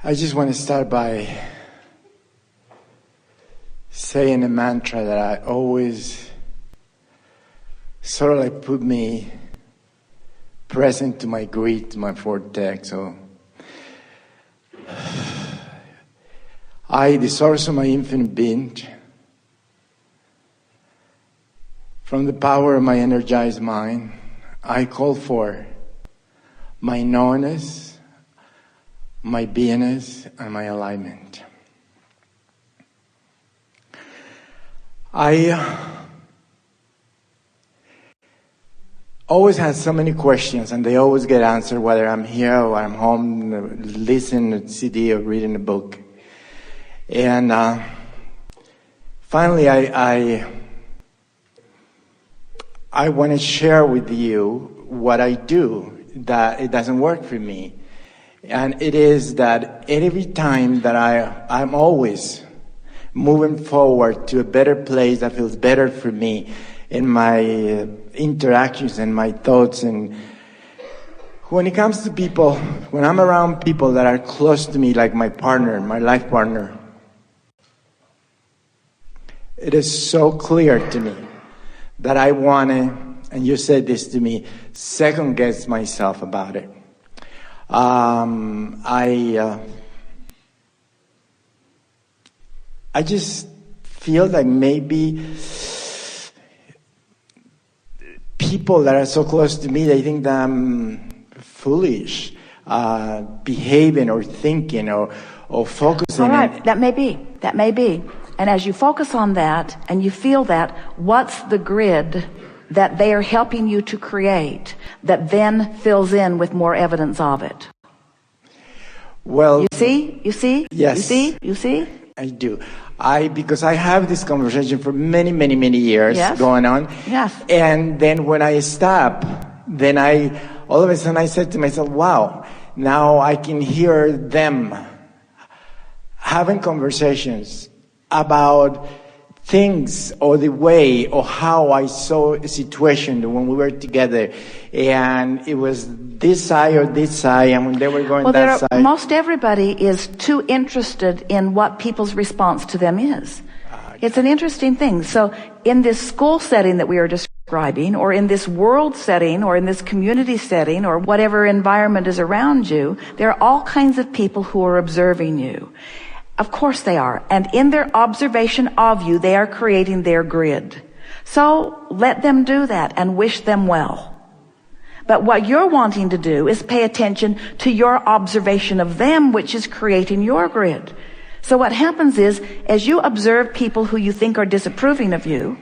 I just want to start by saying a mantra that I always sort of like put me present to my greed, to my vortex. So I, the source of my infinite being, from the power of my energized mind, I call for my knownness, my beingness, and my alignment. I always had so many questions, and they always get answered, whether I'm here or I'm home, listening to CD or reading a book. And finally, I want to share with you what I do, that it doesn't work for me. And it is that every time that I'm always moving forward to a better place that feels better for me in my interactions and my thoughts. And when it comes to people, when I'm around people that are close to me, like my partner, my life partner, it is so clear to me that I want to, and you said this to me, second guess myself about it. I just feel like maybe people that are so close to me, they think that I'm foolish, behaving or thinking or focusing. All right, that may be. And as you focus on that and you feel that, what's the grid that they are helping you to create that then fills in with more evidence of it? Well, you see? Yes. You see? I do. Because I have this conversation for many, many, many years going on. Yes. And then when I stop, then all of a sudden I said to myself, wow, now I can hear them having conversations about things or the way or how I saw a situation when we were together, and it was this side or this side, and when they were going that side. Most everybody is too interested in what people's response to them is. It's an interesting thing. So in this school setting that we are describing, or in this world setting, or in this community setting, or whatever environment is around you, there are all kinds of people who are observing you. Of course they are. And in their observation of you, they are creating their grid. So let them do that and wish them well. But what you're wanting to do is pay attention to your observation of them, which is creating your grid. So what happens is, as you observe people who you think are disapproving of you,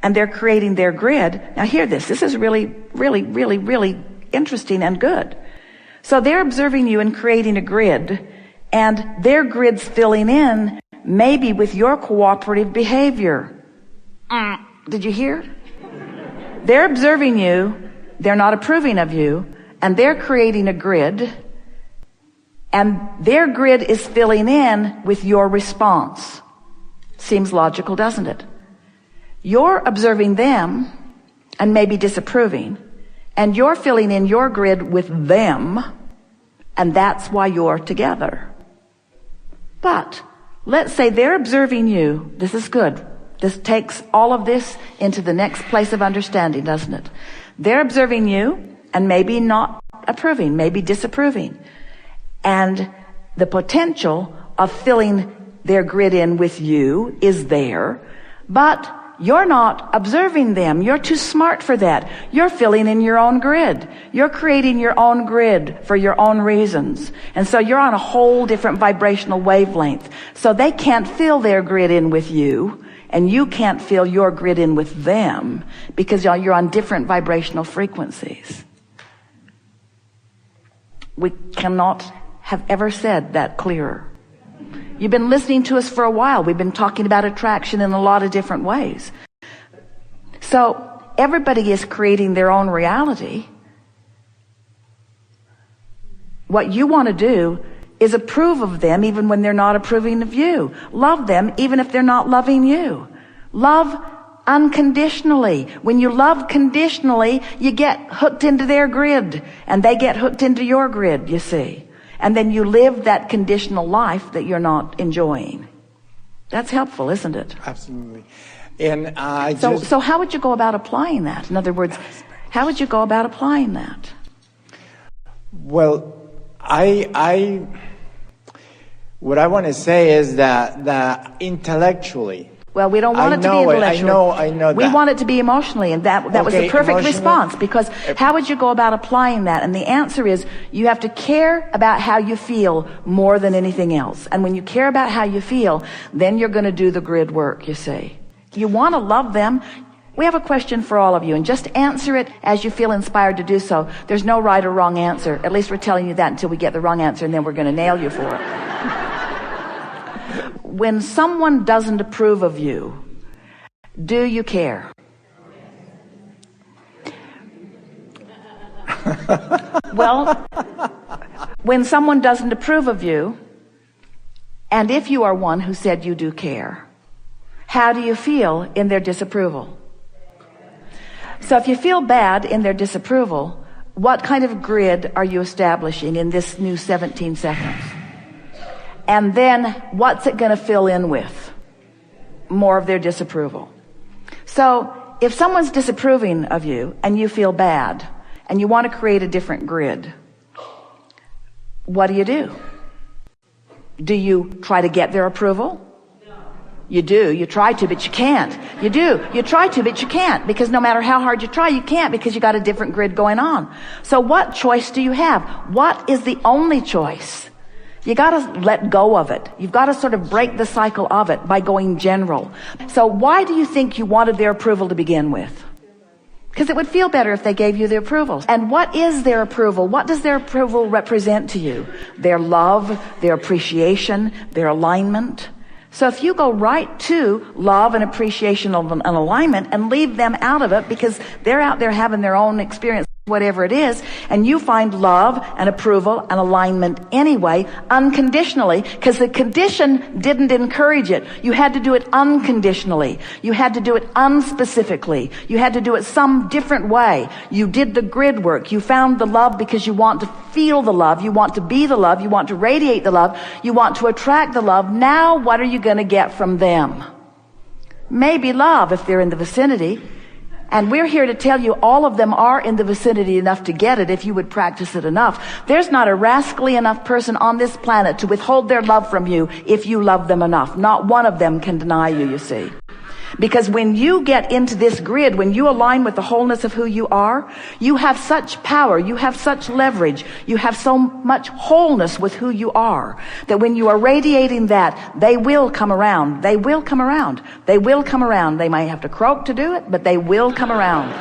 and they're creating their grid, now hear this. This is really, really, really, really interesting and good. So they're observing you and creating a grid, and their grid's filling in maybe with your cooperative behavior. Did you hear? They're observing you, they're not approving of you, and they're creating a grid, and their grid is filling in with your response. Seems logical, doesn't it? You're observing them and maybe disapproving, and you're filling in your grid with them, and that's why you're together. But let's say they're observing you. This is good. This takes all of this into the next place of understanding, doesn't it? They're observing you and maybe not approving, maybe disapproving. And the potential of filling their grid in with you is there, but you're not observing them. You're too smart for that. You're filling in your own grid. You're creating your own grid for your own reasons. And so you're on a whole different vibrational wavelength. So they can't fill their grid in with you, and you can't fill your grid in with them, because you're on different vibrational frequencies. We cannot have ever said that clearer. You've been listening to us for a while. We've been talking about attraction in a lot of different ways. So everybody is creating their own reality. What you want to do is approve of them even when they're not approving of you. Love them even if they're not loving you. Love unconditionally. When you love conditionally, you get hooked into their grid, and they get hooked into your grid, you see. And then you live that conditional life that you're not enjoying. That's helpful, isn't it? Absolutely. And so how would you go about applying that? In other words, how would you go about applying that? Well, what I want to say is that intellectually. Well, we don't want it to be intellectual. I know that. We want it to be emotionally, and that was the perfect response, because how would you go about applying that? And the answer is, you have to care about how you feel more than anything else. And when you care about how you feel, then you're going to do the grid work, you see. You want to love them. We have a question for all of you, and just answer it as you feel inspired to do so. There's no right or wrong answer. At least we're telling you that until we get the wrong answer, and then we're going to nail you for it. When someone doesn't approve of you, do you care? Well, when someone doesn't approve of you, and if you are one who said you do care, how do you feel in their disapproval? So if you feel bad in their disapproval, what kind of grid are you establishing in this new 17 seconds? And then what's it going to fill in with? More of their disapproval. So if someone's disapproving of you and you feel bad and you want to create a different grid, what do? Do you try to get their approval? You do. You try to, but you can't. You do. You try to, but you can't, because no matter how hard you try, you can't, because you got a different grid going on. So what choice do you have? What is the only choice? You got to let go of it. You've got to sort of break the cycle of it by going general. So why do you think you wanted their approval to begin with? Because it would feel better if they gave you the approval. And what is their approval? What does their approval represent to you? Their love, their appreciation, their alignment. So if you go right to love and appreciation and alignment and leave them out of it because they're out there having their own experience, whatever it is, and you find love and approval and alignment anyway, unconditionally, because the condition didn't encourage it. You had to do it unconditionally. You had to do it unspecifically. You had to do it some different way. You did the grid work. You found the love because you want to feel the love. You want to be the love. You want to radiate the love. You want to attract the love. Now what are you going to get from them? Maybe love if they're in the vicinity. And we're here to tell you all of them are in the vicinity enough to get it if you would practice it enough. There's not a rascally enough person on this planet to withhold their love from you if you love them enough. Not one of them can deny you, you see. Because when you get into this grid, when you align with the wholeness of who you are, you have such power, you have such leverage, you have so much wholeness with who you are, that when you are radiating that, they will come around. They will come around. They will come around. They might have to croak to do it, but they will come around.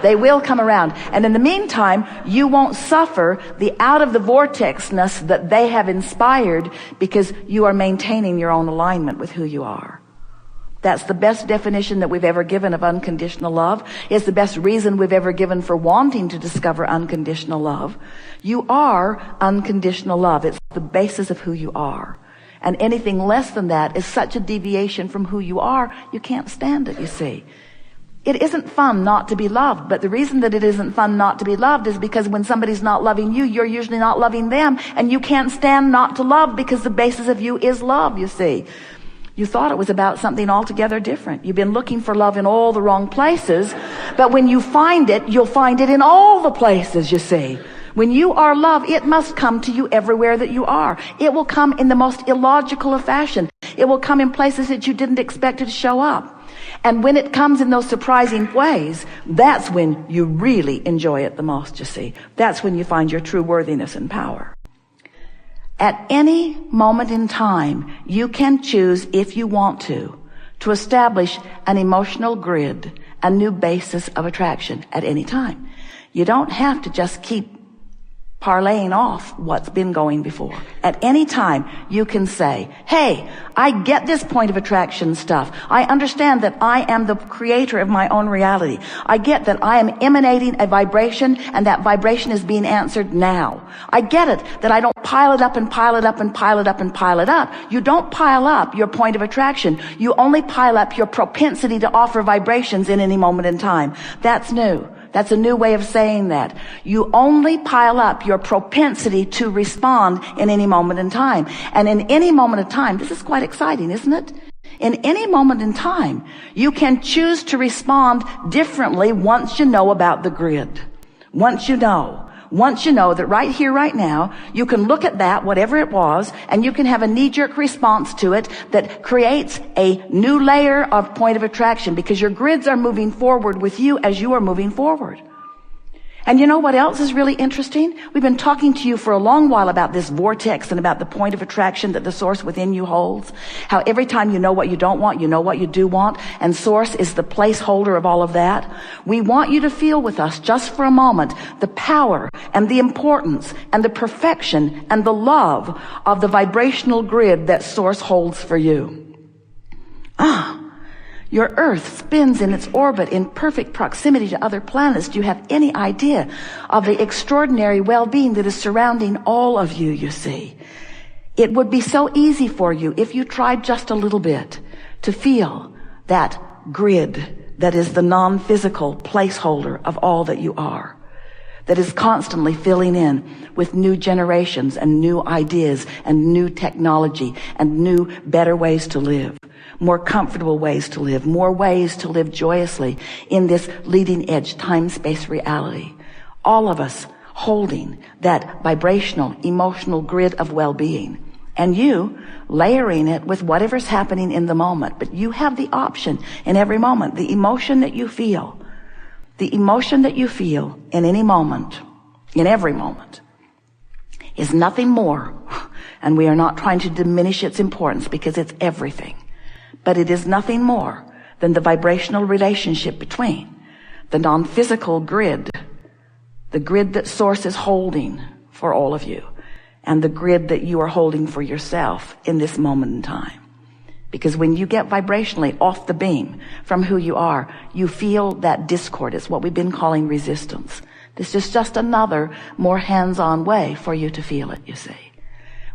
They will come around. And in the meantime, you won't suffer the out of the vortexness that they have inspired, because you are maintaining your own alignment with who you are. That's the best definition that we've ever given of unconditional love. It's the best reason we've ever given for wanting to discover unconditional love. You are unconditional love. It's the basis of who you are. And anything less than that is such a deviation from who you are, you can't stand it, you see. It isn't fun not to be loved, but the reason that it isn't fun not to be loved is because when somebody's not loving you, you're usually not loving them, and you can't stand not to love because the basis of you is love, you see. You thought it was about something altogether different. You've been looking for love in all the wrong places, but when you find it, you'll find it in all the places, you see. When you are love, it must come to you everywhere that you are. It will come in the most illogical of fashion. It will come in places that you didn't expect it to show up. And when it comes in those surprising ways, that's when you really enjoy it the most, you see. That's when you find your true worthiness and power. At any moment in time, you can choose, if you want to establish an emotional grid, a new basis of attraction at any time. You don't have to just keep parlaying off what's been going before. At any time, you can say, hey, I get this point of attraction stuff. I understand that I am the creator of my own reality. I get that I am emanating a vibration, and that vibration is being answered now. I get it that I don't pile it up and pile it up and pile it up and pile it up. You don't pile up your point of attraction. You only pile up your propensity to offer vibrations in any moment in time. That's new. That's a new way of saying that. You only pile up your propensity to respond in any moment in time. And in any moment of time, this is quite exciting, isn't it? In any moment in time, you can choose to respond differently once you know about the grid. Once you know that right here, right now, you can look at that, whatever it was, and you can have a knee-jerk response to it that creates a new layer of point of attraction, because your grids are moving forward with you as you are moving forward. And you know what else is really interesting? We've been talking to you for a long while about this vortex and about the point of attraction that the source within you holds. How every time you know what you don't want, you know what you do want, and source is the placeholder of all of that. We want you to feel with us just for a moment the power and the importance and the perfection and the love of the vibrational grid that source holds for you. Your Earth spins in its orbit in perfect proximity to other planets. Do you have any idea of the extraordinary well-being that is surrounding all of you, you see? It would be so easy for you if you tried just a little bit to feel that grid that is the non-physical placeholder of all that you are, that is constantly filling in with new generations and new ideas and new technology and new, better ways to live. More comfortable ways to live, more ways to live joyously in this leading edge time-space reality. All of us holding that vibrational, emotional grid of well-being. And you layering it with whatever's happening in the moment. But you have the option in every moment. The emotion that you feel in any moment, in every moment, is nothing more. And we are not trying to diminish its importance, because it's everything. But it is nothing more than the vibrational relationship between the non-physical grid, the grid that source is holding for all of you, and the grid that you are holding for yourself in this moment in time. Because when you get vibrationally off the beam from who you are, you feel that discord. It's what we've been calling resistance. This is just another more hands-on way for you to feel it, you see.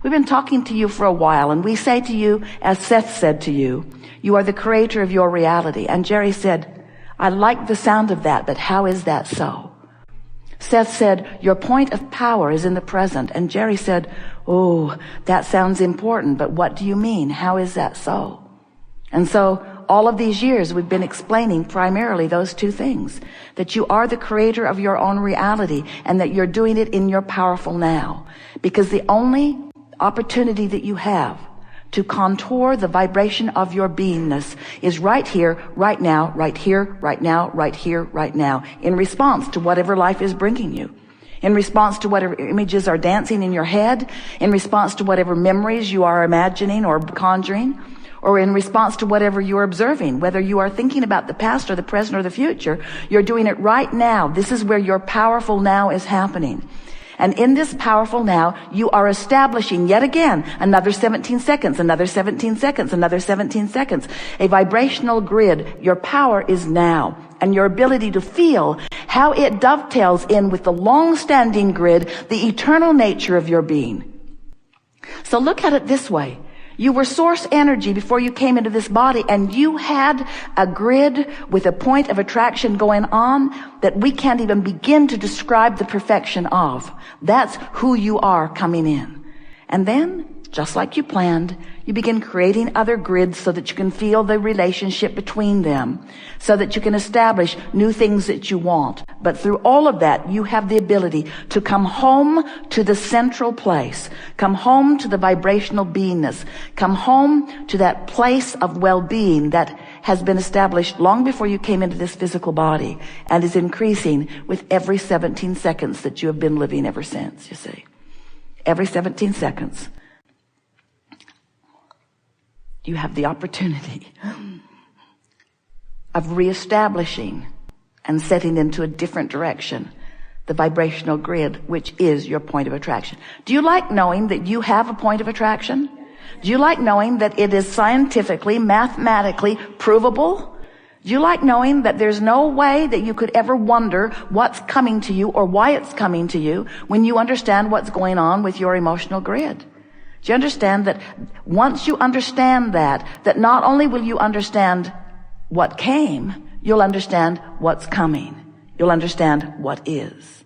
We've been talking to you for a while, and we say to you, as Seth said to you, you are the creator of your reality. And Jerry said, I like the sound of that, but how is that so? Seth said, your point of power is in the present. And Jerry said, oh, that sounds important, but what do you mean? How is that so? And so all of these years we've been explaining primarily those two things, that you are the creator of your own reality and that you're doing it in your powerful now. Because the only opportunity that you have to contour the vibration of your beingness is right here, right now, right here, right now, right here, right now, in response to whatever life is bringing you, in response to whatever images are dancing in your head, in response to whatever memories you are imagining or conjuring, or in response to whatever you're observing, whether you are thinking about the past or the present or the future. You're doing it right now. This is where your powerful now is happening. And in this powerful now, you are establishing yet again another 17 seconds, another 17 seconds, another 17 seconds. A vibrational grid. Your power is now. And your ability to feel how it dovetails in with the long-standing grid, the eternal nature of your being. So look at it this way. You were source energy before you came into this body, and you had a grid with a point of attraction going on that we can't even begin to describe the perfection of. That's who you are coming in. And then, just like you planned, you begin creating other grids so that you can feel the relationship between them, so that you can establish new things that you want. But through all of that, you have the ability to come home to the central place, come home to the vibrational beingness, come home to that place of well-being that has been established long before you came into this physical body and is increasing with every 17 seconds that you have been living ever since, you see. Every 17 seconds. You have the opportunity of reestablishing and setting into a different direction the vibrational grid, which is your point of attraction. Do you like knowing that you have a point of attraction? Do you like knowing that it is scientifically, mathematically provable? Do you like knowing that there's no way that you could ever wonder what's coming to you or why it's coming to you when you understand what's going on with your emotional grid? Do you understand that once you understand that not only will you understand what came, you'll understand what's coming. you'll understand what is.